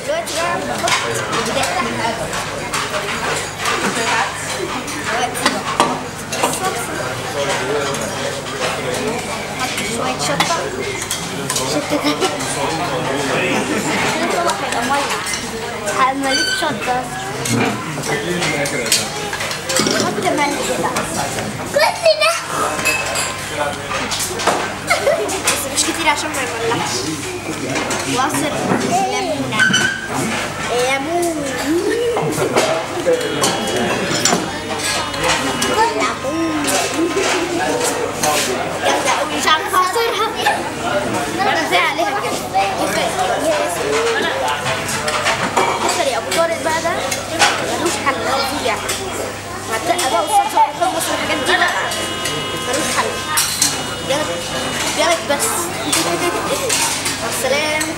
دلوقتي بقى بحط بداية حط شوية شطة تاني طبعا هيبقى مية هعملك شطة حط ملح بقى كل ده بس مش كتير عشان ما يولعش وعصر ليمونة ليمون جامدة أوي مش عارفة أعصرها برزع عليها كده بص يا أبو طارق بقى ده ملوش حل فظيع مع الدقة بقى والصلصة والحمص والحاجات دي بقى ملوش حل جامد بس مع السلامة.